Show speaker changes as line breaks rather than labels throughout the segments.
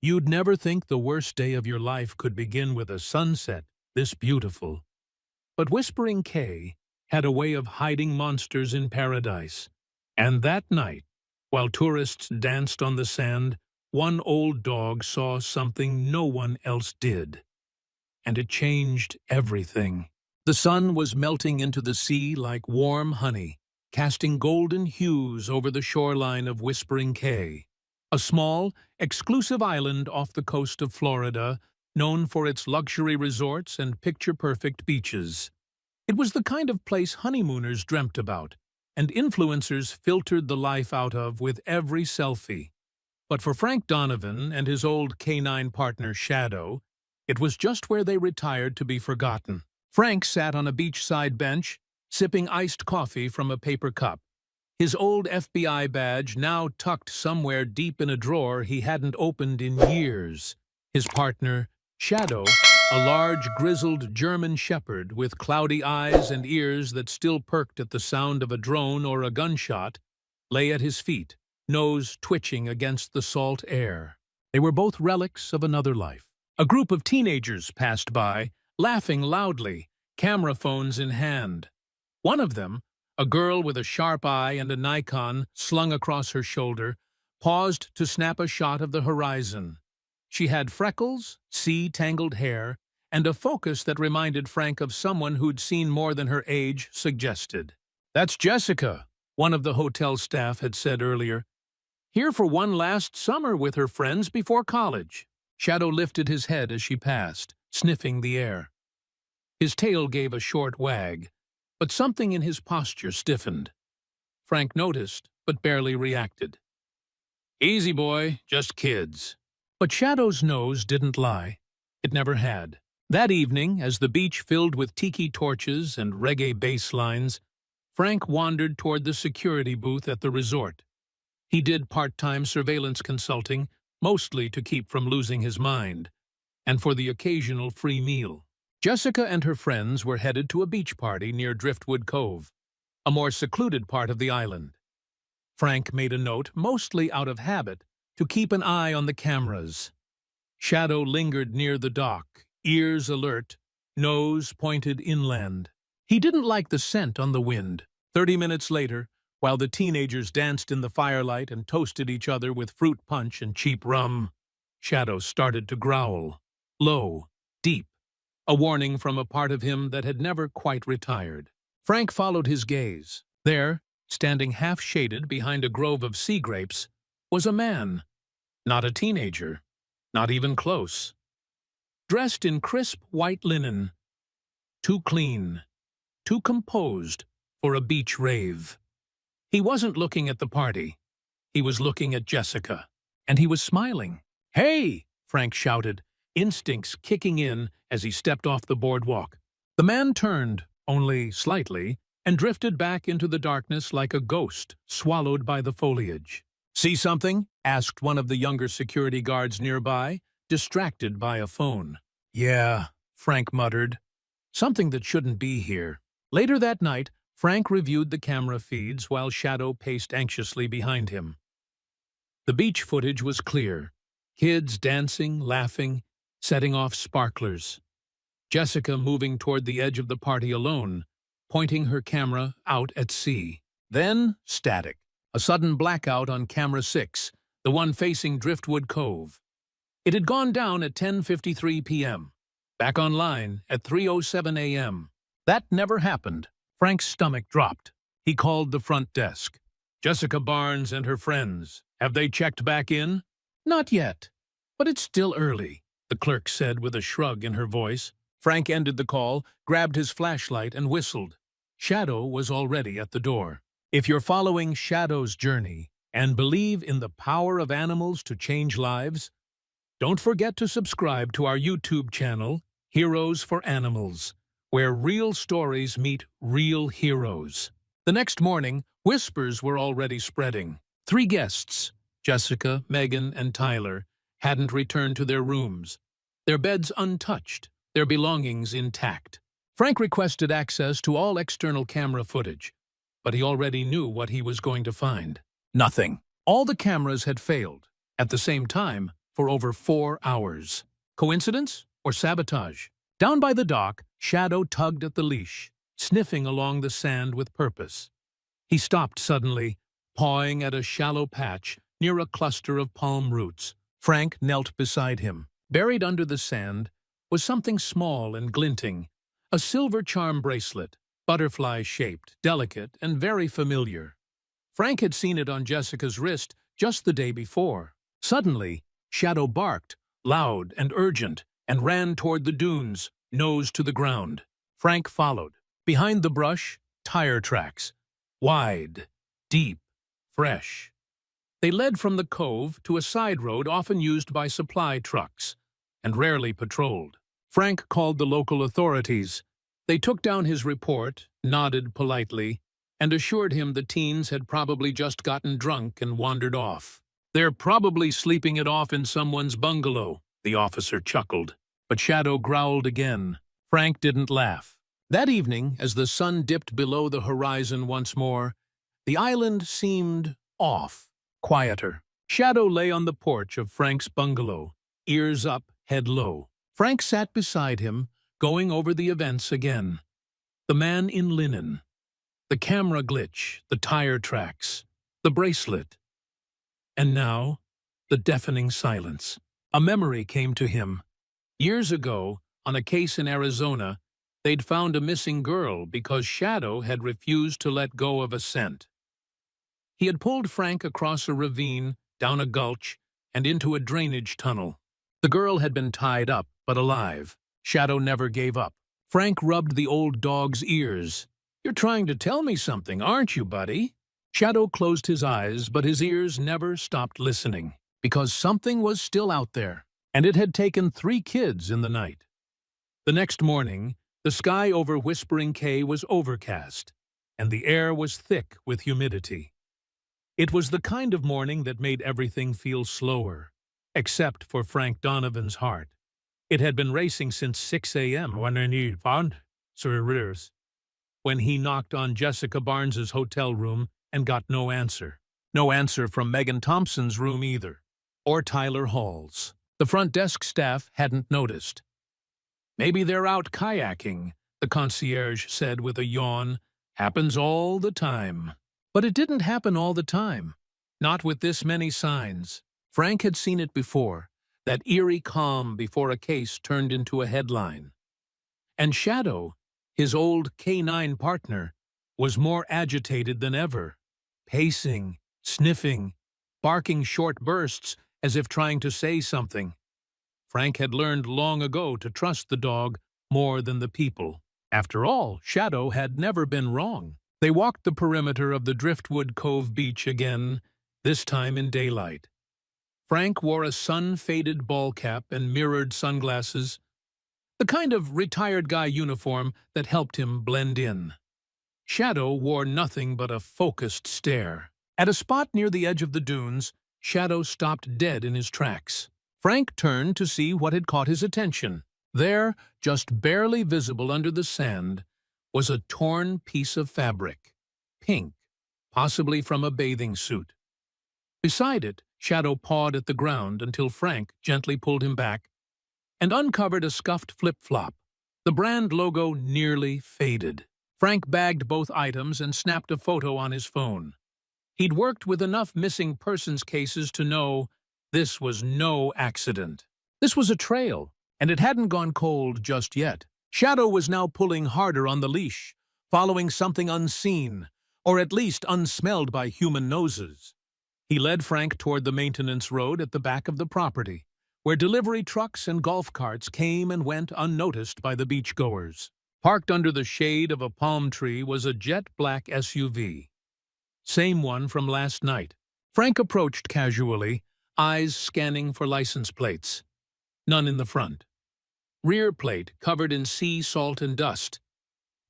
You'd never think the worst day of your life could begin with a sunset this beautiful. But Whispering Cay had a way of hiding monsters in paradise. And that night, while tourists danced on the sand, one old dog saw something no one else did. And it changed everything. The sun was melting into the sea like warm honey, casting golden hues over the shoreline of Whispering Cay, a small, exclusive island off the coast of Florida, known for its luxury resorts and picture-perfect beaches. It was the kind of place honeymooners dreamt about, and influencers filtered the life out of with every selfie. But for Frank Donovan and his old canine partner Shadow, it was just where they retired to be forgotten. Frank sat on a beachside bench, sipping iced coffee from a paper cup, his old FBI badge now tucked somewhere deep in a drawer he hadn't opened in years. His partner, Shadow, a large, grizzled German shepherd with cloudy eyes and ears that still perked at the sound of a drone or a gunshot, lay at his feet, nose twitching against the salt air. They were both relics of another life. A group of teenagers passed by, laughing loudly, camera phones in hand. One of them, a girl with a sharp eye and a Nikon slung across her shoulder, paused to snap a shot of the horizon. She had freckles, sea-tangled hair, and a focus that reminded Frank of someone who'd seen more than her age suggested. "That's Jessica," one of the hotel staff had said earlier. "Here for one last summer with her friends before college." Shadow lifted his head as she passed, sniffing the air. His tail gave a short wag, but something in his posture stiffened. Frank noticed, but barely reacted. "Easy, boy, just kids." But Shadow's nose didn't lie. It never had. That evening, as the beach filled with tiki torches and reggae bass lines, Frank wandered toward the security booth at the resort. He did part-time surveillance consulting, mostly to keep from losing his mind, and for the occasional free meal. Jessica and her friends were headed to a beach party near Driftwood Cove, a more secluded part of the island. Frank made a note, mostly out of habit, to keep an eye on the cameras. Shadow lingered near the dock, ears alert, nose pointed inland. He didn't like the scent on the wind. 30 minutes later, while the teenagers danced in the firelight and toasted each other with fruit punch and cheap rum, Shadow started to growl. Low, deep. A warning from a part of him that had never quite retired. Frank followed his gaze. There, standing half-shaded behind a grove of sea grapes, was a man. Not a teenager. Not even close. Dressed in crisp white linen. Too clean. Too composed for a beach rave. He wasn't looking at the party. He was looking at Jessica. And he was smiling. "Hey!" Frank shouted, instincts kicking in as he stepped off the boardwalk. The man turned, only slightly, and drifted back into the darkness like a ghost swallowed by the foliage. "See something?" asked one of the younger security guards nearby, distracted by a phone. "Yeah," Frank muttered. "Something that shouldn't be here." Later that night, Frank reviewed the camera feeds while Shadow paced anxiously behind him. The beach footage was clear. Kids dancing, laughing, setting off sparklers. Jessica moving toward the edge of the party alone, pointing her camera out at sea. Then, static. A sudden blackout on camera 6, the one facing Driftwood Cove. It had gone down at 10:53 p.m., back online at 3:07 a.m. That never happened. Frank's stomach dropped. He called the front desk. "Jessica Barnes and her friends. Have they checked back in?" "Not yet, but it's still early," the clerk said with a shrug in her voice. Frank ended the call, grabbed his flashlight, and whistled. Shadow was already at the door. If you're following Shadow's journey and believe in the power of animals to change lives, don't forget to subscribe to our YouTube channel, Heroes for Animals, where real stories meet real heroes. The next morning, whispers were already spreading. 3 guests, Jessica, Megan, and Tyler, hadn't returned to their rooms, their beds untouched, their belongings intact. Frank requested access to all external camera footage, but he already knew what he was going to find. Nothing. All the cameras had failed. At the same time, for over 4 hours. Coincidence or sabotage? Down by the dock, Shadow tugged at the leash, sniffing along the sand with purpose. He stopped suddenly, pawing at a shallow patch near a cluster of palm roots. Frank knelt beside him. Buried under the sand was something small and glinting, a silver charm bracelet, butterfly-shaped, delicate, and very familiar. Frank had seen it on Jessica's wrist just the day before. Suddenly, Shadow barked, loud and urgent, and ran toward the dunes, nose to the ground. Frank followed. Behind the brush, tire tracks. Wide, deep, fresh. They led from the cove to a side road often used by supply trucks, and rarely patrolled. Frank called the local authorities. They took down his report, nodded politely, and assured him the teens had probably just gotten drunk and wandered off. "They're probably sleeping it off in someone's bungalow," the officer chuckled. But Shadow growled again. Frank didn't laugh. That evening, as the sun dipped below the horizon once more, the island seemed off, quieter. Shadow lay on the porch of Frank's bungalow, ears up, head low. Frank sat beside him, going over the events again. The man in linen, the camera glitch, the tire tracks, the bracelet. And now, the deafening silence. A memory came to him. Years ago, on a case in Arizona, they'd found a missing girl because Shadow had refused to let go of a scent. He had pulled Frank across a ravine, down a gulch, and into a drainage tunnel. The girl had been tied up, but alive. Shadow never gave up. Frank rubbed the old dog's ears. "You're trying to tell me something, aren't you, buddy?" Shadow closed his eyes, but his ears never stopped listening, because something was still out there, and it had taken 3 kids in the night. The next morning, the sky over Whispering Cay was overcast, and the air was thick with humidity. It was the kind of morning that made everything feel slower, except for Frank Donovan's heart. It had been racing since 6 a.m. when he knocked on Jessica Barnes's hotel room and got no answer. No answer from Megan Thompson's room either, or Tyler Hall's. The front desk staff hadn't noticed. "Maybe they're out kayaking," the concierge said with a yawn. "Happens all the time." But it didn't happen all the time. Not with this many signs. Frank had seen it before, that eerie calm before a case turned into a headline. And Shadow, his old K9 partner, was more agitated than ever, pacing, sniffing, barking short bursts as if trying to say something. Frank had learned long ago to trust the dog more than the people. After all, Shadow had never been wrong. They walked the perimeter of the Driftwood Cove beach again, this time in daylight. Frank wore a sun-faded ball cap and mirrored sunglasses, the kind of retired guy uniform that helped him blend in. Shadow wore nothing but a focused stare. At a spot near the edge of the dunes, Shadow stopped dead in his tracks. Frank turned to see what had caught his attention. There, just barely visible under the sand, was a torn piece of fabric, pink, possibly from a bathing suit. Beside it, Shadow pawed at the ground until Frank gently pulled him back and uncovered a scuffed flip-flop. The brand logo nearly faded. Frank bagged both items and snapped a photo on his phone. He'd worked with enough missing persons cases to know this was no accident. This was a trail, and it hadn't gone cold just yet. Shadow was now pulling harder on the leash, following something unseen, or at least unsmelled by human noses. He led Frank toward the maintenance road at the back of the property, where delivery trucks and golf carts came and went unnoticed by the beachgoers. Parked under the shade of a palm tree was a jet-black SUV. Same one from last night. Frank approached casually, eyes scanning for license plates. None in the front. Rear plate covered in sea salt and dust,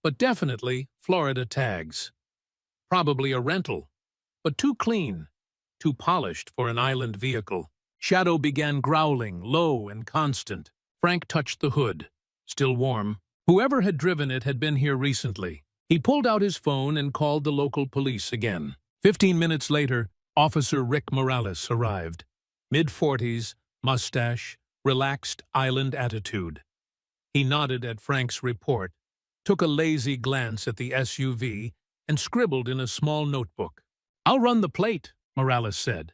but definitely Florida tags. Probably a rental, but too clean, too polished for an island vehicle. Shadow began growling, low and constant. Frank touched the hood, still warm. Whoever had driven it had been here recently. He pulled out his phone and called the local police again. 15 minutes later, Officer Rick Morales arrived. Mid-40s, mustache, relaxed island attitude. He nodded at Frank's report, took a lazy glance at the SUV, and scribbled in a small notebook. "I'll run the plate," Morales said.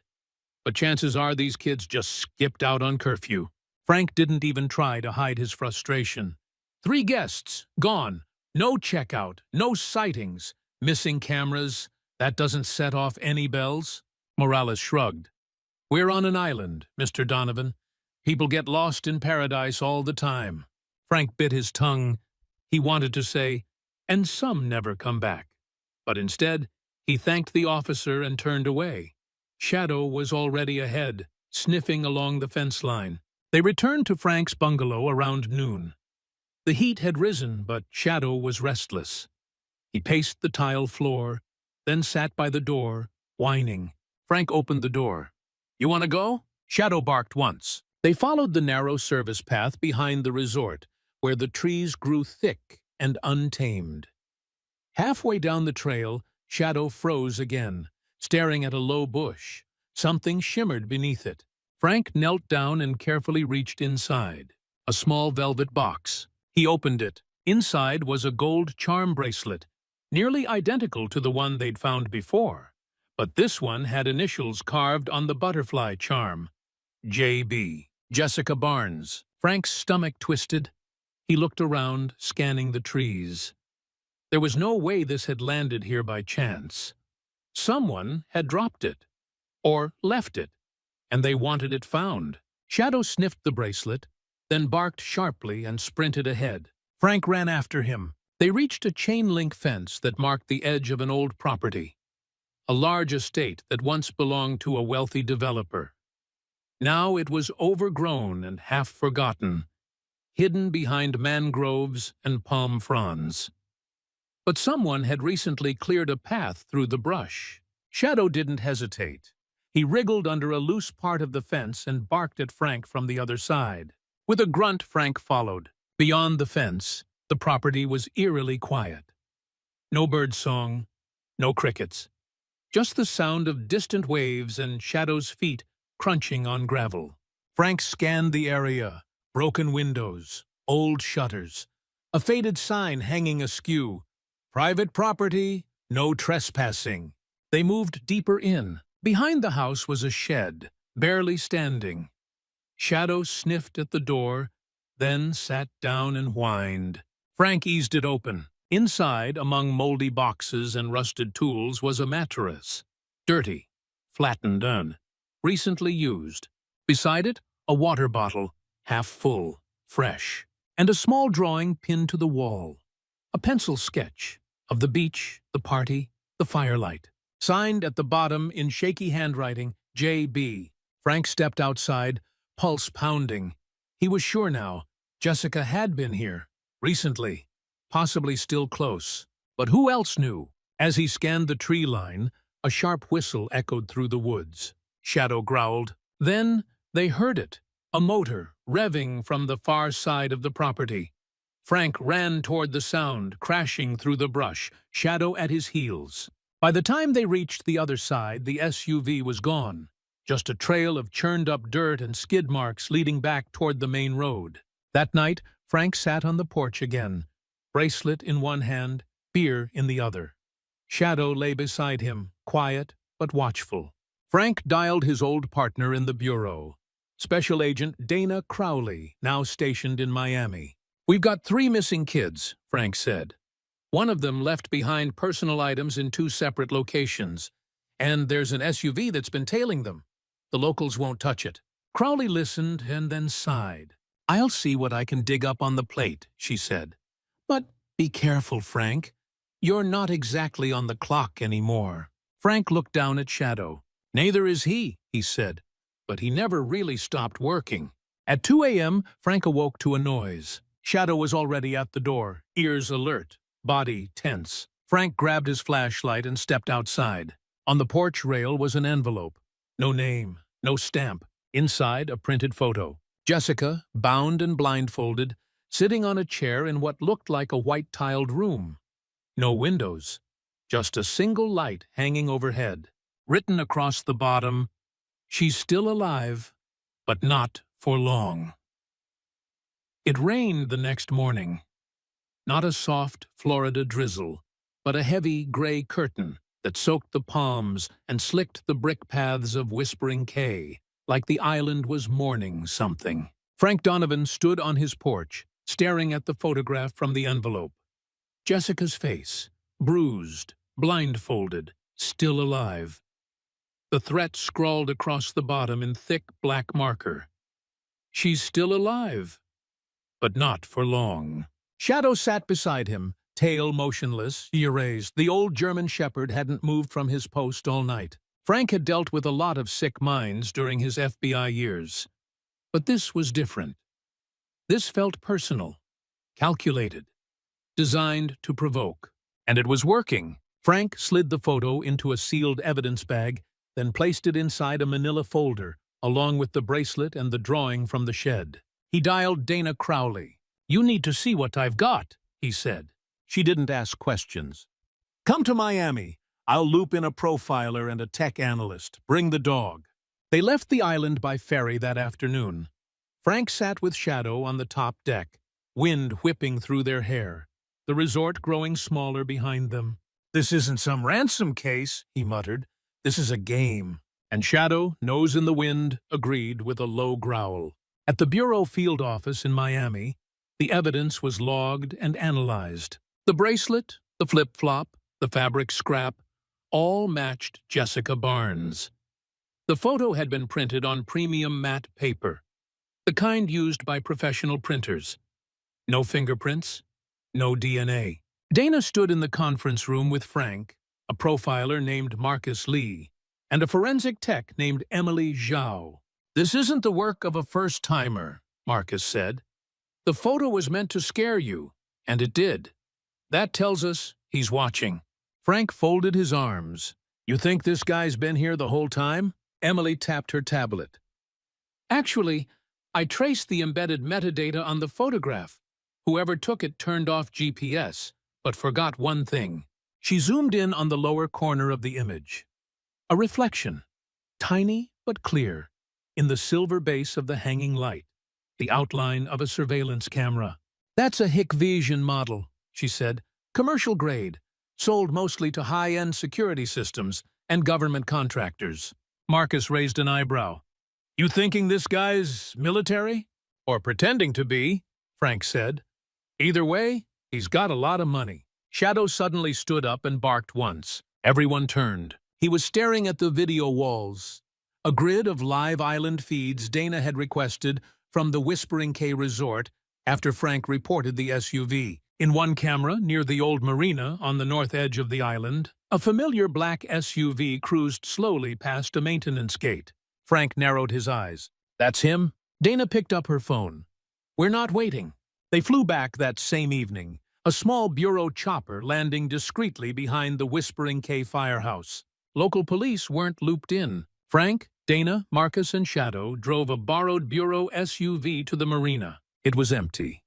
"But chances are these kids just skipped out on curfew." Frank didn't even try to hide his frustration. 3 guests, gone. No checkout, no sightings, missing cameras. That doesn't set off any bells? Morales shrugged. "We're on an island, Mr. Donovan. People get lost in paradise all the time." Frank bit his tongue. He wanted to say, "And some never come back." But instead, he thanked the officer and turned away. Shadow was already ahead, sniffing along the fence line. They returned to Frank's bungalow around noon. The heat had risen, but Shadow was restless. He paced the tile floor, then sat by the door, whining. Frank opened the door. "You want to go?" Shadow barked once. They followed the narrow service path behind the resort, where the trees grew thick and untamed. Halfway down the trail, Shadow froze again, staring at a low bush. Something shimmered beneath it. Frank knelt down and carefully reached inside. A small velvet box. He opened it. Inside was a gold charm bracelet, nearly identical to the one they'd found before. But this one had initials carved on the butterfly charm. J.B. Jessica Barnes. Frank's stomach twisted. He looked around, scanning the trees. There was no way this had landed here by chance. Someone had dropped it, or left it, and they wanted it found. Shadow sniffed the bracelet, then barked sharply and sprinted ahead. Frank ran after him. They reached a chain-link fence that marked the edge of an old property, a large estate that once belonged to a wealthy developer. Now it was overgrown and half-forgotten, hidden behind mangroves and palm fronds. But someone had recently cleared a path through the brush. Shadow didn't hesitate. He wriggled under a loose part of the fence and barked at Frank from the other side. With a grunt, Frank followed. Beyond the fence, the property was eerily quiet. No birdsong, no crickets. Just the sound of distant waves and Shadow's feet crunching on gravel. Frank scanned the area. Broken windows, old shutters, a faded sign hanging askew. Private property, no trespassing. They moved deeper in. Behind the house was a shed, barely standing. Shadow sniffed at the door, then sat down and whined. Frank eased it open. Inside, among moldy boxes and rusted tools, was a mattress. Dirty, flattened in, recently used. Beside it, a water bottle, half full, fresh, and a small drawing pinned to the wall. A pencil sketch of the beach, the party, the firelight. Signed at the bottom in shaky handwriting, J.B. Frank stepped outside, pulse pounding. He was sure now. Jessica had been here, recently, possibly still close. But who else knew? As he scanned the tree line, a sharp whistle echoed through the woods. Shadow growled. Then they heard it, a motor revving from the far side of the property. Frank ran toward the sound, crashing through the brush, Shadow at his heels. By the time they reached the other side, the SUV was gone. Just a trail of churned-up dirt and skid marks leading back toward the main road. That night, Frank sat on the porch again, bracelet in one hand, beer in the other. Shadow lay beside him, quiet but watchful. Frank dialed his old partner in the bureau, Special Agent Dana Crowley, now stationed in Miami. "We've got 3 missing kids," Frank said. "One of them left behind personal items in 2 separate locations, and there's an SUV that's been tailing them. The locals won't touch it." Crowley listened and then sighed. "I'll see what I can dig up on the plate," she said. "But be careful, Frank. You're not exactly on the clock anymore." Frank looked down at Shadow. "Neither is he," he said, but he never really stopped working. At 2 a.m., Frank awoke to a noise. Shadow was already at the door, ears alert, body tense. Frank grabbed his flashlight and stepped outside. On the porch rail was an envelope. No name, no stamp. Inside, a printed photo. Jessica, bound and blindfolded, sitting on a chair in what looked like a white-tiled room. No windows, just a single light hanging overhead. Written across the bottom, "She's still alive, but not for long. It rained the next morning. Not a soft Florida drizzle, but a heavy gray curtain that soaked the palms and slicked the brick paths of Whispering Cay, like the island was mourning something. Frank Donovan stood on his porch, staring at the photograph from the envelope. Jessica's face, bruised, blindfolded, still alive. The threat scrawled across the bottom in thick black marker. She's still alive, but not for long. Shadow sat beside him, tail motionless, erased. The old German shepherd hadn't moved from his post all night. Frank had dealt with a lot of sick minds during his FBI years. But this was different. This felt personal, calculated, designed to provoke. And it was working. Frank slid the photo into a sealed evidence bag, then placed it inside a manila folder, along with the bracelet and the drawing from the shed. He dialed Dana Crowley. "You need to see what I've got," he said. She didn't ask questions. "Come to Miami. I'll loop in a profiler and a tech analyst. Bring the dog." They left the island by ferry that afternoon. Frank sat with Shadow on the top deck, wind whipping through their hair, the resort growing smaller behind them. "This isn't some ransom case," he muttered. "This is a game." And Shadow, nose in the wind, agreed with a low growl. At the Bureau field office in Miami, the evidence was logged and analyzed. The bracelet, the flip-flop, the fabric scrap, all matched Jessica Barnes. The photo had been printed on premium matte paper, the kind used by professional printers. No fingerprints, no DNA. Dana stood in the conference room with Frank, a profiler named Marcus Lee, and a forensic tech named Emily Zhao. "This isn't the work of a first-timer," Marcus said. "The photo was meant to scare you, and it did. That tells us he's watching." Frank folded his arms. "You think this guy's been here the whole time?" Emily tapped her tablet. "Actually, I traced the embedded metadata on the photograph. Whoever took it turned off GPS, but forgot one thing." She zoomed in on the lower corner of the image. A reflection, tiny but clear, in the silver base of the hanging light, the outline of a surveillance camera. "That's a Hikvision model," she said. "Commercial grade, sold mostly to high-end security systems and government contractors." Marcus raised an eyebrow. "You thinking this guy's military? Or pretending to be?" Frank said. "Either way, he's got a lot of money." Shadow suddenly stood up and barked once. Everyone turned. He was staring at the video walls, a grid of live island feeds Dana had requested from the Whispering Cay resort after Frank reported the SUV. In one camera, near the old marina on the north edge of the island, a familiar black SUV cruised slowly past a maintenance gate. Frank narrowed his eyes. "That's him?" Dana picked up her phone. "We're not waiting." They flew back that same evening, a small Bureau chopper landing discreetly behind the Whispering Cay firehouse. Local police weren't looped in. Frank, Dana, Marcus, and Shadow drove a borrowed Bureau SUV to the marina. It was empty.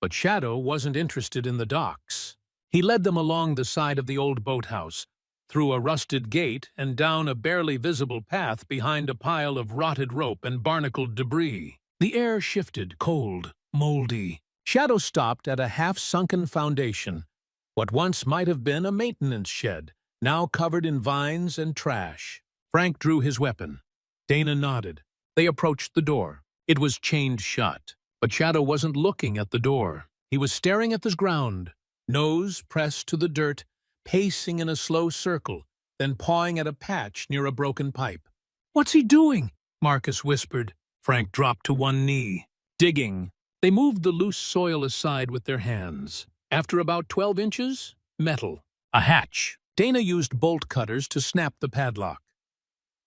But Shadow wasn't interested in the docks. He led them along the side of the old boathouse, through a rusted gate and down a barely visible path behind a pile of rotted rope and barnacled debris. The air shifted, cold, moldy. Shadow stopped at a half-sunken foundation, what once might have been a maintenance shed, now covered in vines and trash. Frank drew his weapon. Dana nodded. They approached the door. It was chained shut, but Shadow wasn't looking at the door. He was staring at the ground, nose pressed to the dirt, pacing in a slow circle, then pawing at a patch near a broken pipe. "What's he doing?" Marcus whispered. Frank dropped to one knee. "Digging." They moved the loose soil aside with their hands. After about 12 inches, metal. A hatch. Dana used bolt cutters to snap the padlock.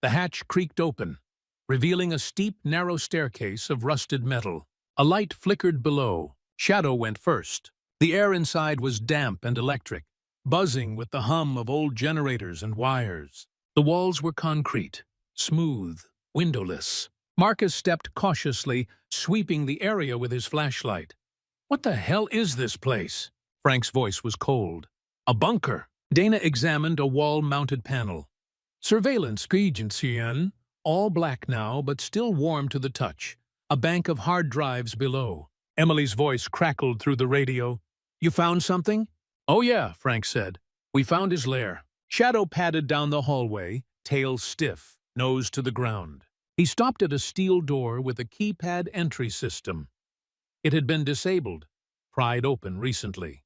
The hatch creaked open, revealing a steep, narrow staircase of rusted metal. A light flickered below. Shadow went first. The air inside was damp and electric, buzzing with the hum of old generators and wires. The walls were concrete, smooth, windowless. Marcus stepped cautiously, sweeping the area with his flashlight. "What the hell is this place?" Frank's voice was cold. "A bunker." Dana examined a wall-mounted panel. "Surveillance agency. all black now but still warm to the touch, a bank of hard drives below. Emily's voice crackled through the radio. "You found something?" "Oh yeah," Frank said. "We found his lair." Shadow padded down the hallway, tail stiff, nose to the ground. He stopped at a steel door with a keypad entry system. It had been disabled, pried open recently.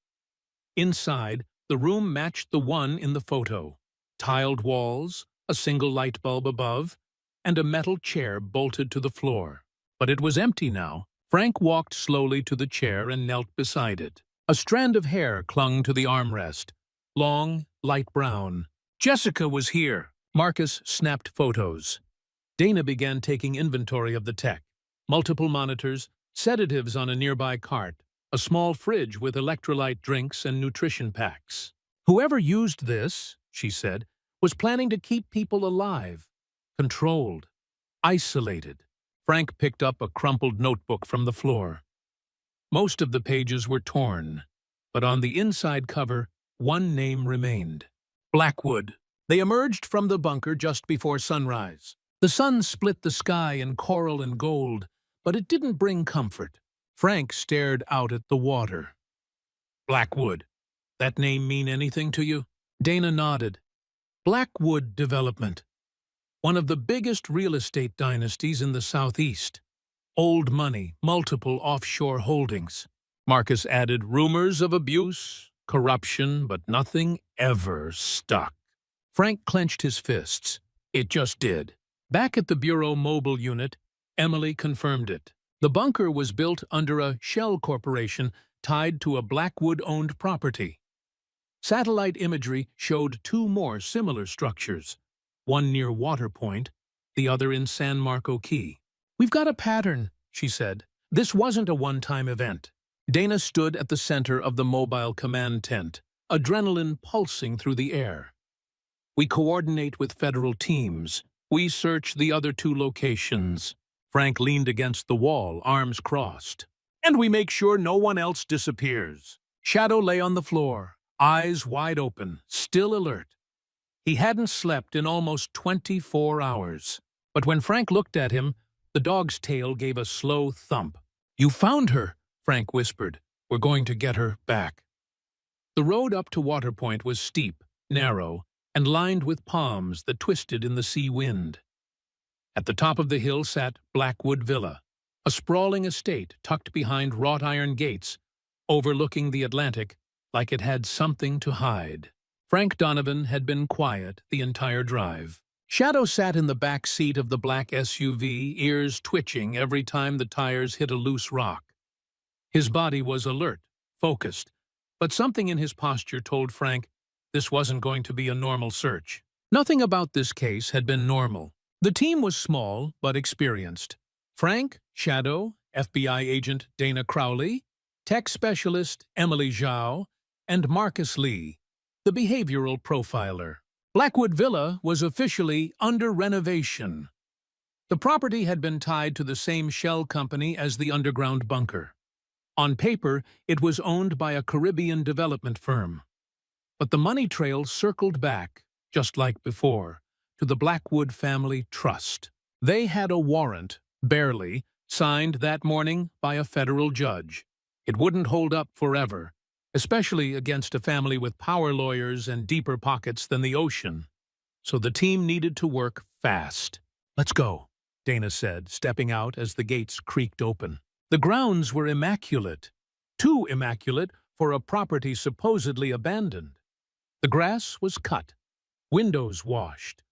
Inside, the room matched the one in the photo. Tiled walls, a single light bulb above, and a metal chair bolted to the floor. But it was empty now. Frank walked slowly to the chair and knelt beside it. A strand of hair clung to the armrest, long, light brown. Jessica was here. Marcus snapped photos. Dana began taking inventory of the tech. Multiple monitors, sedatives on a nearby cart, a small fridge with electrolyte drinks and nutrition packs. "Whoever used this," she said, "was planning to keep people alive, controlled, isolated." Frank picked up a crumpled notebook from the floor. Most of the pages were torn, but on the inside cover, one name remained. Blackwood. They emerged from the bunker just before sunrise. The sun split the sky in coral and gold, but it didn't bring comfort. Frank stared out at the water. "Blackwood. That name mean anything to you?" Dana nodded. "Blackwood Development. One of the biggest real estate dynasties in the Southeast. Old money, multiple offshore holdings." Marcus added, "Rumors of abuse, corruption, but nothing ever stuck." Frank clenched his fists. It just did. Back at the Bureau mobile unit, Emily confirmed it. The bunker was built under a shell corporation tied to a Blackwood-owned property. Satellite imagery showed two more similar structures, one near Water Point, the other in San Marco Key. "We've got a pattern," she said. "This wasn't a one-time event." Dana stood at the center of the mobile command tent, adrenaline pulsing through the air. "We coordinate with federal teams. We search the other two locations." Frank leaned against the wall, arms crossed. "And we make sure no one else disappears." Shadow lay on the floor, eyes wide open, still alert. He hadn't slept in almost 24 hours. But when Frank looked at him, the dog's tail gave a slow thump. "You found her," Frank whispered. "We're going to get her back." The road up to Water Point was steep, narrow, and lined with palms that twisted in the sea wind. At the top of the hill sat Blackwood Villa, a sprawling estate tucked behind wrought iron gates, overlooking the Atlantic like it had something to hide. Frank Donovan had been quiet the entire drive. Shadow sat in the back seat of the black SUV, ears twitching every time the tires hit a loose rock. His body was alert, focused, but something in his posture told Frank this wasn't going to be a normal search. Nothing about this case had been normal. The team was small but experienced. Frank, Shadow, FBI agent Dana Crowley, tech specialist Emily Zhao, and Marcus Lee, the behavioral profiler. Blackwood Villa was officially under renovation. The property had been tied to the same shell company as the underground bunker. On paper, it was owned by a Caribbean development firm. But the money trail circled back, just like before, to the Blackwood Family Trust. They had a warrant, barely, signed that morning by a federal judge. It wouldn't hold up forever, especially against a family with power lawyers and deeper pockets than the ocean. So the team needed to work fast. "Let's go," Dana said, stepping out as the gates creaked open. The grounds were immaculate, too immaculate for a property supposedly abandoned. The grass was cut, windows washed.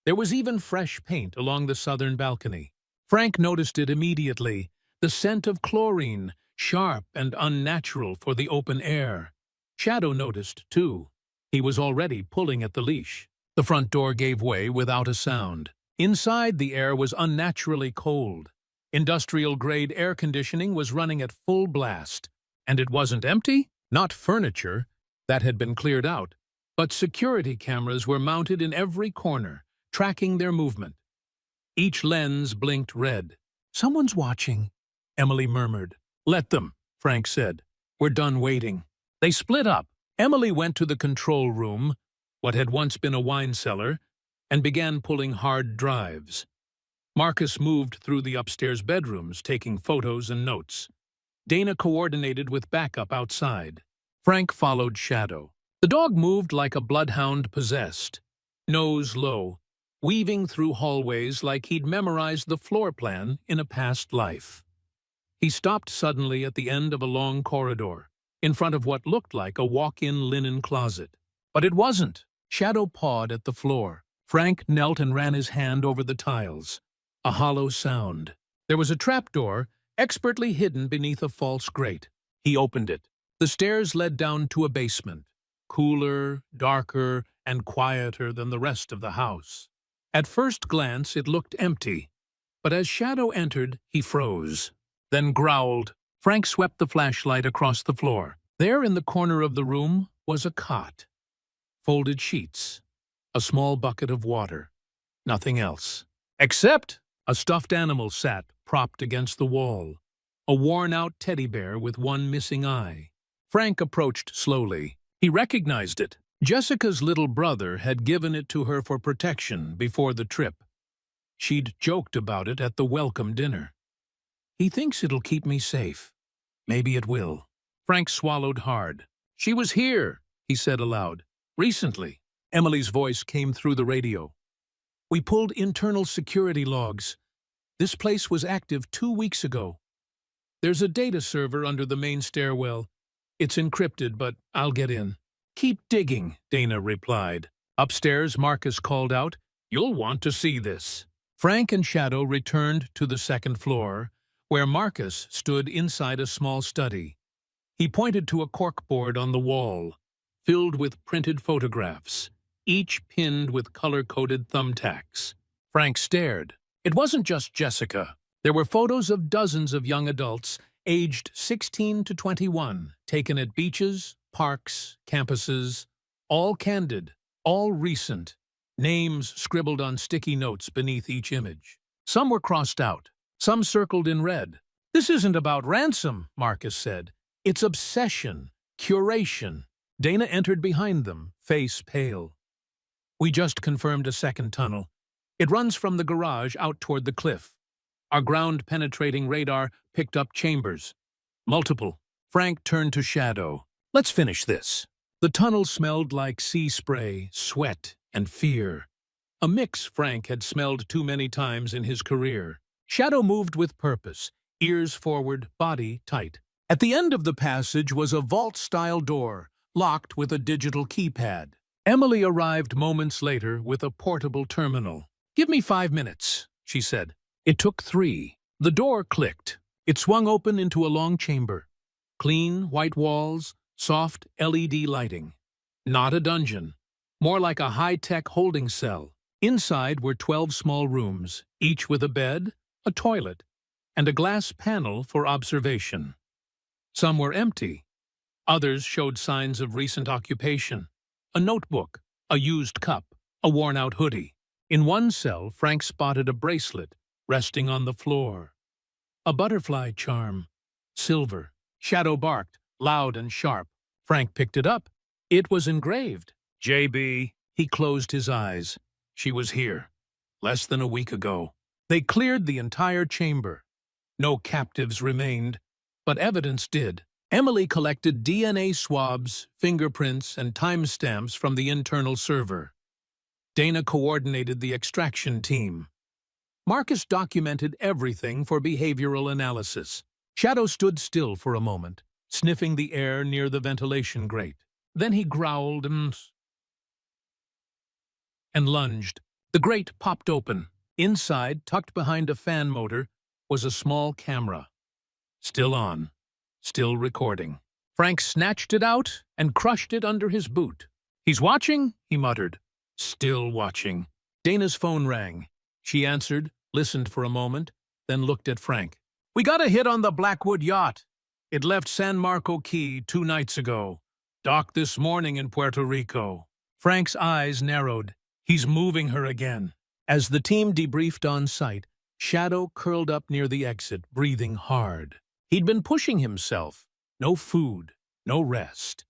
There was even fresh paint along the southern balcony. Frank noticed it immediately, the scent of chlorine, sharp and unnatural for the open air. Shadow noticed, too. He was already pulling at the leash. The front door gave way without a sound. Inside, the air was unnaturally cold. Industrial-grade air conditioning was running at full blast. And it wasn't empty? Not furniture. That had been cleared out. But security cameras were mounted in every corner, tracking their movement. Each lens blinked red. "Someone's watching," Emily murmured. "Let them," Frank said. "We're done waiting." They split up. Emily went to the control room, what had once been a wine cellar, and began pulling hard drives. Marcus moved through the upstairs bedrooms, taking photos and notes. Dana coordinated with backup outside. Frank followed Shadow. The dog moved like a bloodhound possessed, nose low, weaving through hallways like he'd memorized the floor plan in a past life. He stopped suddenly at the end of a long corridor, in front of what looked like a walk-in linen closet. But it wasn't. Shadow pawed at the floor. Frank knelt and ran his hand over the tiles. A hollow sound. There was a trapdoor, expertly hidden beneath a false grate. He opened it. The stairs led down to a basement, cooler, darker, and quieter than the rest of the house. At first glance, it looked empty, but as Shadow entered, he froze, then growled. Frank swept the flashlight across the floor. There in the corner of the room was a cot, folded sheets, a small bucket of water, nothing else. Except a stuffed animal sat propped against the wall, a worn-out teddy bear with one missing eye. Frank approached slowly. He recognized it. Jessica's little brother had given it to her for protection before the trip. She'd joked about it at the welcome dinner. He thinks it'll keep me safe. Maybe it will. Frank swallowed hard. She was here, he said aloud. Recently. Emily's voice came through the radio. We pulled internal security logs. This place was active 2 weeks ago. There's a data server under the main stairwell. It's encrypted, but I'll get in. Keep digging, Dana replied. Upstairs, Marcus called out, You'll want to see this. Frank and Shadow returned to the second floor, where Marcus stood inside a small study. He pointed to a corkboard on the wall, filled with printed photographs, each pinned with color-coded thumbtacks. Frank stared. It wasn't just Jessica. There were photos of dozens of young adults, aged 16 to 21, taken at beaches, parks, campuses, all candid, all recent, names scribbled on sticky notes beneath each image. Some were crossed out, some circled in red. This isn't about ransom, Marcus said. It's obsession, curation. Dana entered behind them, face pale. We just confirmed a second tunnel. It runs from the garage out toward the cliff. Our ground-penetrating radar picked up chambers. Multiple. Frank turned to Shadow. Let's finish this. The tunnel smelled like sea spray, sweat, and fear. A mix Frank had smelled too many times in his career. Shadow moved with purpose, ears forward, body tight. At the end of the passage was a vault-style door, locked with a digital keypad. Emily arrived moments later with a portable terminal. Give me 5 minutes, she said. It took 3. The door clicked. It swung open into a long chamber. Clean, white walls, soft LED lighting. Not a dungeon. More like a high-tech holding cell. Inside were 12 small rooms, each with a bed, a toilet, and a glass panel for observation. Some were empty. Others showed signs of recent occupation. A notebook, a used cup, a worn-out hoodie. In one cell, Frank spotted a bracelet resting on the floor. A butterfly charm. Silver. Shadow barked, loud and sharp. Frank picked it up. It was engraved. JB. He closed his eyes. She was here. Less than a week ago. They cleared the entire chamber. No captives remained, but evidence did. Emily collected DNA swabs, fingerprints, and timestamps from the internal server. Dana coordinated the extraction team. Marcus documented everything for behavioral analysis. Shadow stood still for a moment, sniffing the air near the ventilation grate. Then he growled and lunged. The grate popped open. Inside, tucked behind a fan motor, was a small camera. Still on. Still recording. Frank snatched it out and crushed it under his boot. He's watching, he muttered. Still watching. Dana's phone rang. She answered, listened for a moment, then looked at Frank. We got a hit on the Blackwood yacht. It left San Marco Key 2 nights ago. Docked this morning in Puerto Rico. Frank's eyes narrowed. He's moving her again. As the team debriefed on site, Shadow curled up near the exit, breathing hard. He'd been pushing himself. No food, no rest.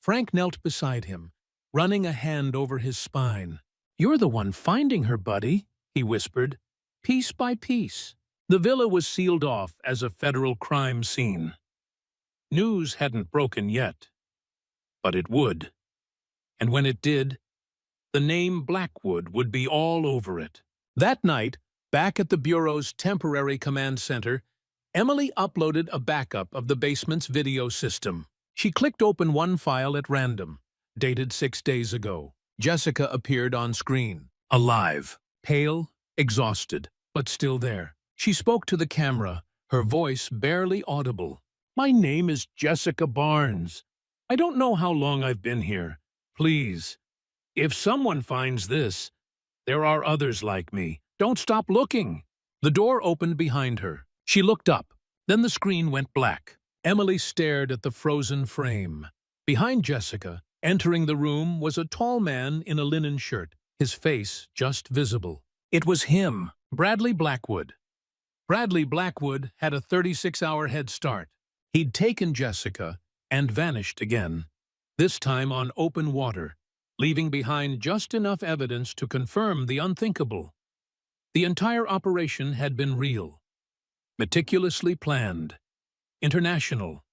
Frank knelt beside him, running a hand over his spine. You're the one finding her, buddy, he whispered. piece by piece. The villa was sealed off as a federal crime scene. News hadn't broken yet, but it would. And when it did, the name Blackwood would be all over it. That night, back at the Bureau's temporary command center, Emily uploaded a backup of the basement's video system. She clicked open one file at random, dated 6 days ago. Jessica appeared on screen, alive, pale, exhausted, but still there. She spoke to the camera, her voice barely audible. "My name is Jessica Barnes. I don't know how long I've been here. Please, if someone finds this, there are others like me. Don't stop looking." The door opened behind her. She looked up. Then the screen went black. Emily stared at the frozen frame. Behind Jessica, entering the room, was a tall man in a linen shirt, his face just visible. It was him, Bradley Blackwood. Bradley Blackwood had a 36-hour head start. He'd taken Jessica and vanished again, this time on open water, leaving behind just enough evidence to confirm the unthinkable. The entire operation had been real, meticulously planned, international,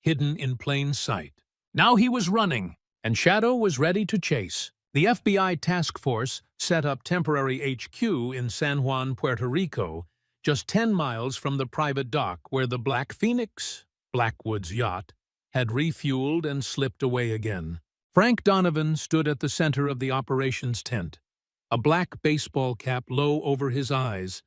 hidden in plain sight. Now he was running, and Shadow was ready to chase. The FBI task force set up temporary HQ in San Juan, Puerto Rico, just 10 miles from the private dock where the Black Phoenix, Blackwood's yacht, had refueled and slipped away again. Frank Donovan stood at the center of the operations tent, a black baseball cap low over his eyes,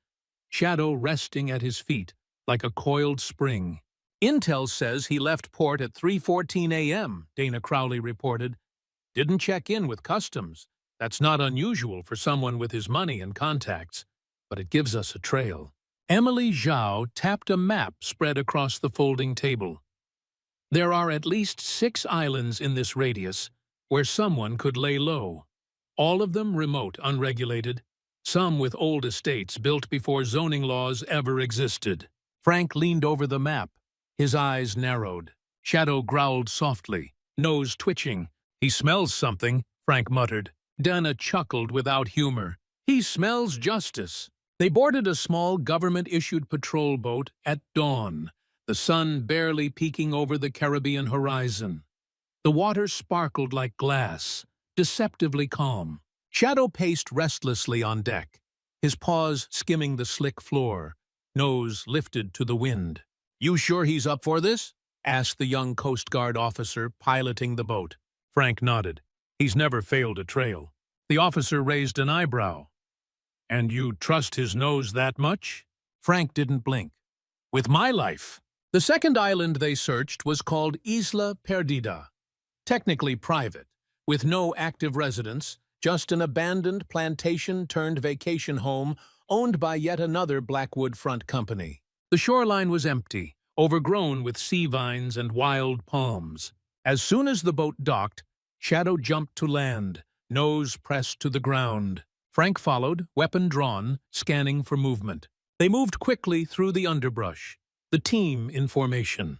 Shadow resting at his feet like a coiled spring. "Intel says he left port at 3:14 a.m., Dana Crowley reported. "Didn't check in with customs. That's not unusual for someone with his money and contacts, but it gives us a trail." Emily Zhao tapped a map spread across the folding table. "There are at least 6 islands in this radius where someone could lay low. All of them remote, unregulated, some with old estates built before zoning laws ever existed." Frank leaned over the map. His eyes narrowed. Shadow growled softly, nose twitching. "He smells something," Frank muttered. Dana chuckled without humor. "He smells justice." They boarded a small government-issued patrol boat at dawn, the sun barely peeking over the Caribbean horizon. The water sparkled like glass, deceptively calm. Shadow paced restlessly on deck, his paws skimming the slick floor, nose lifted to the wind. "You sure he's up for this?" asked the young Coast Guard officer piloting the boat. Frank nodded. "He's never failed a trail." The officer raised an eyebrow. "And you trust his nose that much?" Frank didn't blink. "With my life." The second island they searched was called Isla Perdida, technically private, with no active residents, just an abandoned plantation-turned-vacation home owned by yet another Blackwood front company. The shoreline was empty, overgrown with sea vines and wild palms. As soon as the boat docked, Shadow jumped to land, nose pressed to the ground. Frank followed, weapon drawn, scanning for movement. They moved quickly through the underbrush, the team in formation.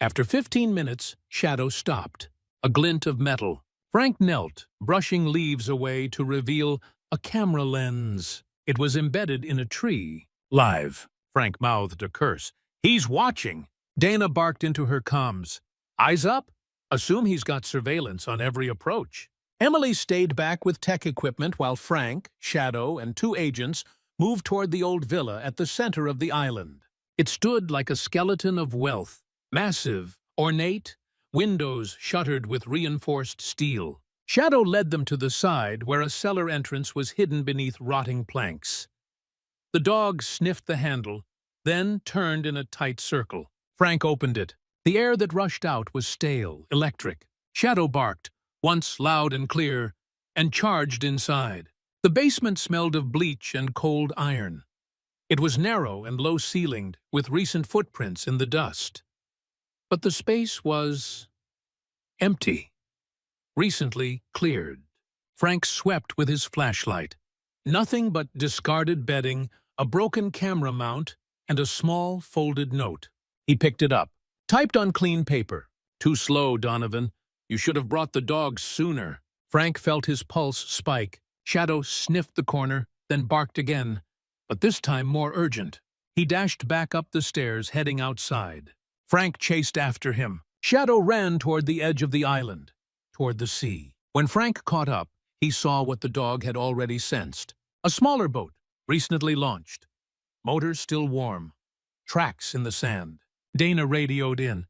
After 15 minutes, Shadow stopped, a glint of metal. Frank knelt, brushing leaves away to reveal a camera lens. It was embedded in a tree. "Live," Frank mouthed a curse. "He's watching." Dana barked into her comms. "Eyes up? Assume he's got surveillance on every approach." Emily stayed back with tech equipment while Frank, Shadow, and 2 agents moved toward the old villa at the center of the island. It stood like a skeleton of wealth, massive, ornate, windows shuttered with reinforced steel. Shadow led them to the side where a cellar entrance was hidden beneath rotting planks. The dog sniffed the handle, then turned in a tight circle. Frank opened it. The air that rushed out was stale, electric. Shadow barked, once loud and clear, and charged inside. The basement smelled of bleach and cold iron. It was narrow and low-ceilinged, with recent footprints in the dust. But the space was empty, recently cleared. Frank swept with his flashlight. Nothing but discarded bedding, a broken camera mount, and a small folded note. He picked it up, typed on clean paper. "Too slow, Donovan. You should have brought the dogs sooner." Frank felt his pulse spike. Shadow sniffed the corner, then barked again. but this time more urgent. He dashed back up the stairs, heading outside. Frank chased after him. Shadow ran toward the edge of the island, toward the sea. When Frank caught up, he saw what the dog had already sensed. A smaller boat, recently launched. Motors still warm. Tracks in the sand. Dana radioed in.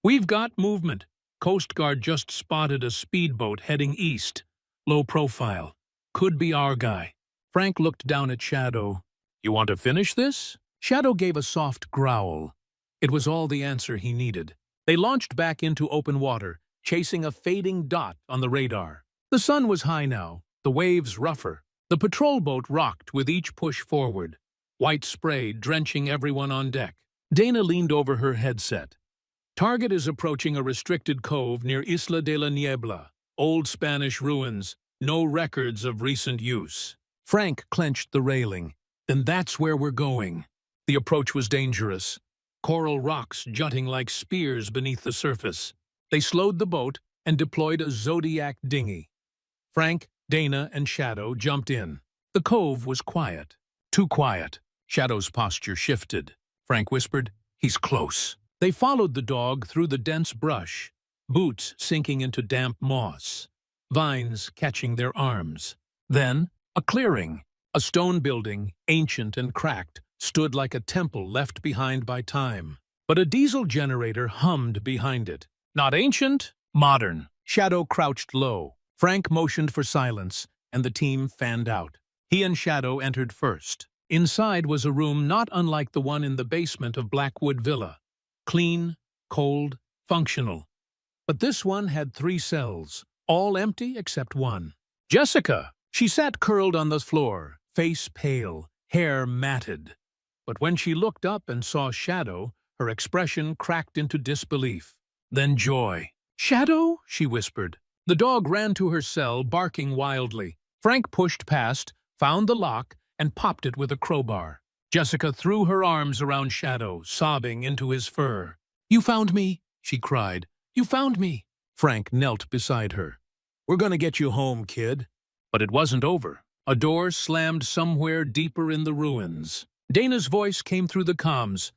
"We've got movement. Coast Guard just spotted a speedboat heading east. Low profile. Could be our guy." Frank looked down at Shadow. "You want to finish this?" Shadow gave a soft growl. It was all the answer he needed. They launched back into open water, chasing a fading dot on the radar. The sun was high now, the waves rougher. The patrol boat rocked with each push forward, white spray drenching everyone on deck. Dana leaned over her headset. "Target is approaching a restricted cove near Isla de la Niebla. Old Spanish ruins, no records of recent use." Frank clenched the railing. "Then that's where we're going." The approach was dangerous. Coral rocks jutting like spears beneath the surface. They slowed the boat and deployed a Zodiac dinghy. Frank, Dana, and Shadow jumped in. The cove was quiet. Too quiet. Shadow's posture shifted. Frank whispered, "He's close." They followed the dog through the dense brush, boots sinking into damp moss, vines catching their arms. Then, a clearing. A stone building, ancient and cracked, stood like a temple left behind by time. But a diesel generator hummed behind it. Not ancient, modern. Shadow crouched low. Frank motioned for silence, and the team fanned out. He and Shadow entered first. Inside was a room not unlike the one in the basement of Blackwood Villa. Clean, cold, functional. But this one had 3 cells, all empty except one. Jessica! She sat curled on the floor, face pale, hair matted. But when she looked up and saw Shadow, her expression cracked into disbelief. Then joy. "Shadow?" she whispered. The dog ran to her cell, barking wildly. Frank pushed past, found the lock, and popped it with a crowbar. Jessica threw her arms around Shadow, sobbing into his fur. "You found me," she cried. "You found me." Frank knelt beside her. "We're gonna get you home, kid." But it wasn't over. A door slammed somewhere deeper in the ruins. Dana's voice came through the comms.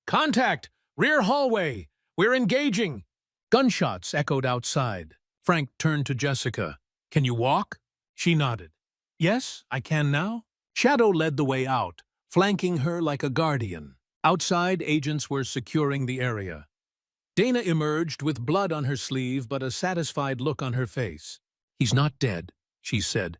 "Contact! Rear hallway! We're engaging!" Gunshots echoed outside. Frank turned to Jessica. "Can you walk?" She nodded. "Yes, I can now." Shadow led the way out, flanking her like a guardian. Outside, agents were securing the area. Dana emerged with blood on her sleeve but a satisfied look on her face. "He's not dead," she said,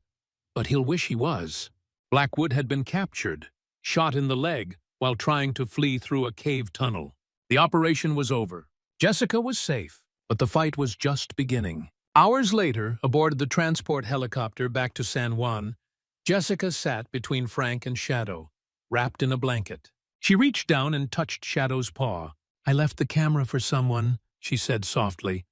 "but he'll wish he was." Blackwood had been captured, shot in the leg while trying to flee through a cave tunnel. The operation was over. Jessica was safe, but the fight was just beginning. Hours later, aboard the transport helicopter back to San Juan, Jessica sat between Frank and Shadow, wrapped in a blanket. She reached down and touched Shadow's paw. "I left the camera for someone," she said softly,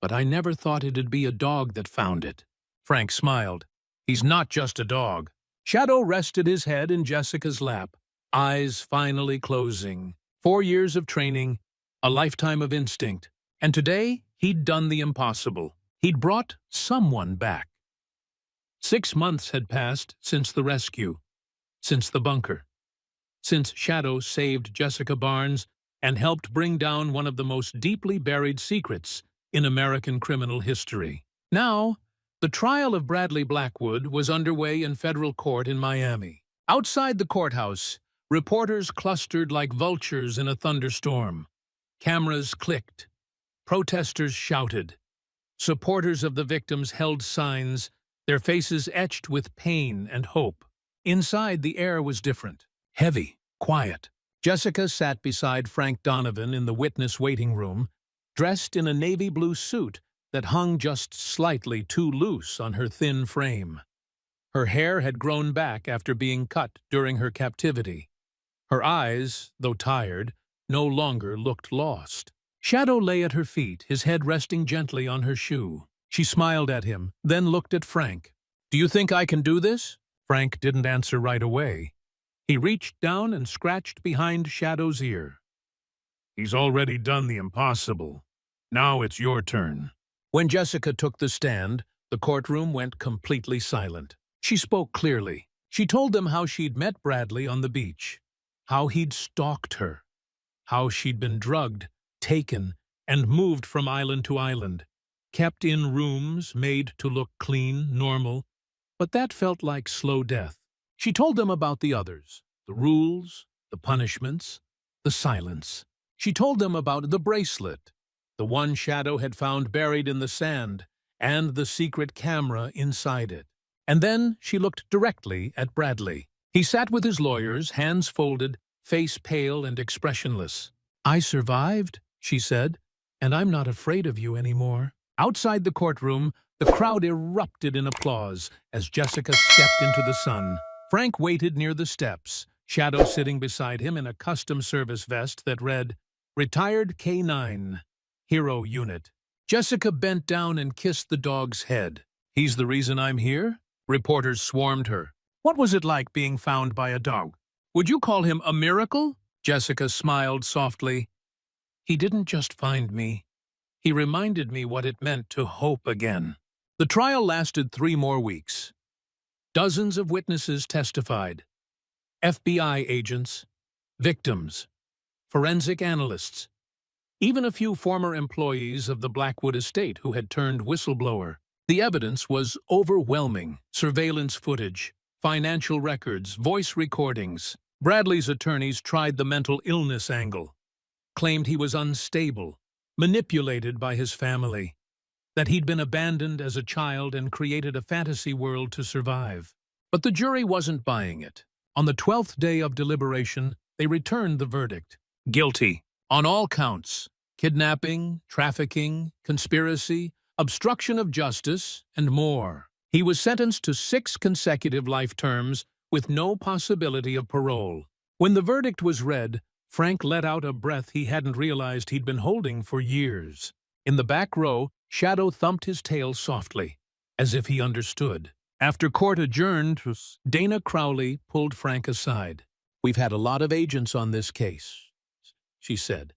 "but I never thought it'd be a dog that found it." Frank smiled. "He's not just a dog." Shadow rested his head in Jessica's lap, eyes finally closing. 4 years of training, a lifetime of instinct, and today he'd done the impossible. He'd brought someone back. 6 months had passed since the rescue, since the bunker, since Shadow saved Jessica Barnes and helped bring down one of the most deeply buried secrets in American criminal history. Now, the trial of Bradley Blackwood was underway in federal court in Miami. Outside the courthouse, reporters clustered like vultures in a thunderstorm. Cameras clicked. Protesters shouted. Supporters of the victims held signs, their faces etched with pain and hope. Inside, the air was different. Heavy, quiet. Jessica sat beside Frank Donovan in the witness waiting room, dressed in a navy blue suit that hung just slightly too loose on her thin frame. Her hair had grown back after being cut during her captivity. Her eyes, though tired, no longer looked lost. Shadow lay at her feet, his head resting gently on her shoe. She smiled at him, then looked at Frank. "Do you think I can do this?" Frank didn't answer right away. He reached down and scratched behind Shadow's ear. "He's already done the impossible. Now it's your turn." When Jessica took the stand, the courtroom went completely silent. She spoke clearly. She told them how she'd met Bradley on the beach, how he'd stalked her, how she'd been drugged, taken, and moved from island to island, kept in rooms made to look clean, normal, but that felt like slow death. She told them about the others, the rules, the punishments, the silence. She told them about the bracelet, the one Shadow had found buried in the sand, and the secret camera inside it. And then she looked directly at Bradley. He sat with his lawyers, hands folded, face pale and expressionless. "I survived," she said, "and I'm not afraid of you anymore." Outside the courtroom, the crowd erupted in applause as Jessica stepped into the sun. Frank waited near the steps, Shadow sitting beside him in a custom service vest that read, "Retired K9, Hero Unit." Jessica bent down and kissed the dog's head. "He's the reason I'm here?" Reporters swarmed her. "What was it like being found by a dog? Would you call him a miracle?" Jessica smiled softly. "He didn't just find me. He reminded me what it meant to hope again." The trial lasted 3 more weeks. Dozens of witnesses testified. FBI agents, victims, forensic analysts, even a few former employees of the Blackwood estate who had turned whistleblower. The evidence was overwhelming. Surveillance footage, financial records, voice recordings. Bradley's attorneys tried the mental illness angle, claimed he was unstable, manipulated by his family, that he'd been abandoned as a child and created a fantasy world to survive. But the jury wasn't buying it. On the 12th day of deliberation, they returned the verdict. Guilty on all counts: kidnapping, trafficking, conspiracy, obstruction of justice, and more. He was sentenced to 6 consecutive life terms with no possibility of parole. When the verdict was read, Frank let out a breath he hadn't realized he'd been holding for years. In the back row, Shadow thumped his tail softly, as if he understood. After court adjourned, Dana Crowley pulled Frank aside. "We've had a lot of agents on this case," she said,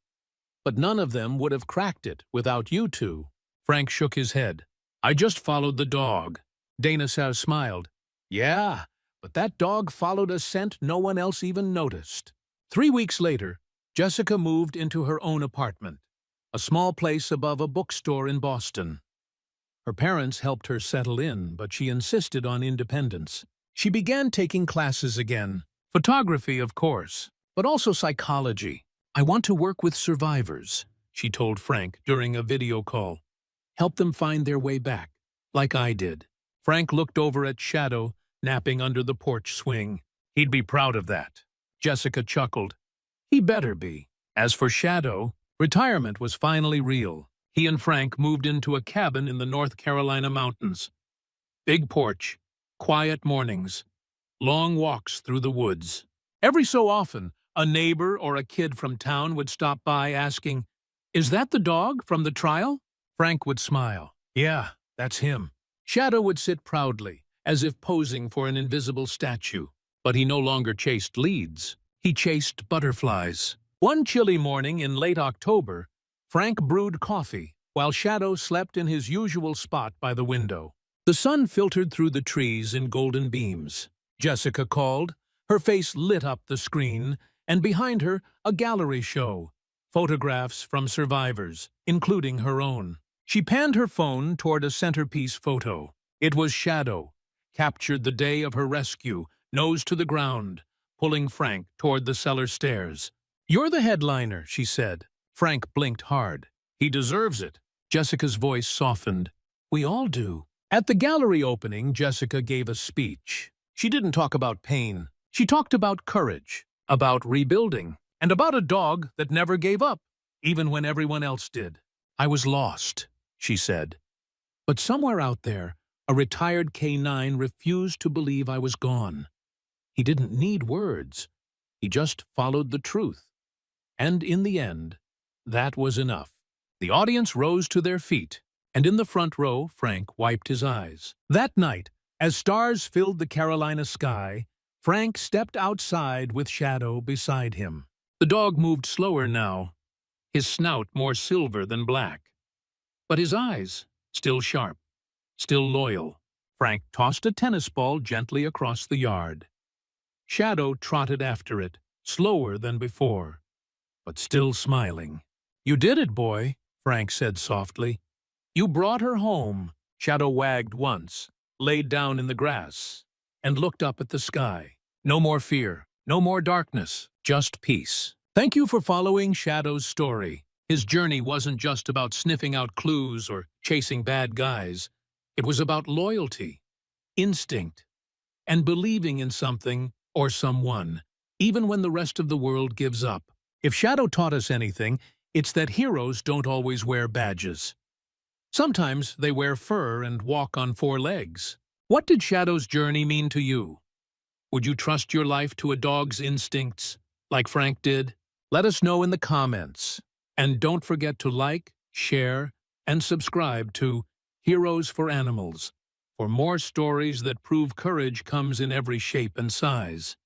"but none of them would have cracked it without you two." Frank shook his head. "I just followed the dog." Dana smiled. "Yeah, but that dog followed a scent no one else even noticed." 3 weeks later, Jessica moved into her own apartment, a small place above a bookstore in Boston. Her parents helped her settle in, but she insisted on independence. She began taking classes again. Photography, of course, but also psychology. "I want to work with survivors," she told Frank during a video call. "Help them find their way back, like I did." Frank looked over at Shadow, napping under the porch swing. "He'd be proud of that." Jessica chuckled. "He better be." As for Shadow, retirement was finally real. He and Frank moved into a cabin in the North Carolina mountains. Big porch, quiet mornings, long walks through the woods. Every so often, a neighbor or a kid from town would stop by asking, "Is that the dog from the trial?" Frank would smile. "Yeah, that's him." Shadow would sit proudly, as if posing for an invisible statue. But he no longer chased leads. He chased butterflies. One chilly morning in late October, Frank brewed coffee, while Shadow slept in his usual spot by the window. The sun filtered through the trees in golden beams. Jessica called. Her face lit up the screen, and behind her, a gallery show. Photographs from survivors, including her own. She panned her phone toward a centerpiece photo. It was Shadow, captured the day of her rescue, nose to the ground, pulling Frank toward the cellar stairs. "You're the headliner," she said. Frank blinked hard. "He deserves it." Jessica's voice softened. "We all do." At the gallery opening, Jessica gave a speech. She didn't talk about pain. She talked about courage, about rebuilding, and about a dog that never gave up, even when everyone else did. "I was lost," she said. "But somewhere out there, a retired K9 refused to believe I was gone. He didn't need words. He just followed the truth. And in the end, that was enough." The audience rose to their feet, and in the front row, Frank wiped his eyes. That night, as stars filled the Carolina sky, Frank stepped outside with Shadow beside him. The dog moved slower now, his snout more silver than black. But his eyes, still sharp, still loyal. Frank tossed a tennis ball gently across the yard. Shadow trotted after it, slower than before, but still smiling. "You did it, boy," Frank said softly. "You brought her home." Shadow wagged once, laid down in the grass, and looked up at the sky. No more fear, no more darkness, just peace. Thank you for following Shadow's story. His journey wasn't just about sniffing out clues or chasing bad guys. It was about loyalty, instinct, and believing in something or someone, even when the rest of the world gives up. If Shadow taught us anything, it's that heroes don't always wear badges. Sometimes they wear fur and walk on 4 legs. What did Shadow's journey mean to you? Would you trust your life to a dog's instincts, like Frank did? Let us know in the comments. And don't forget to like, share, and subscribe to Heroes for Animals for more stories that prove courage comes in every shape and size.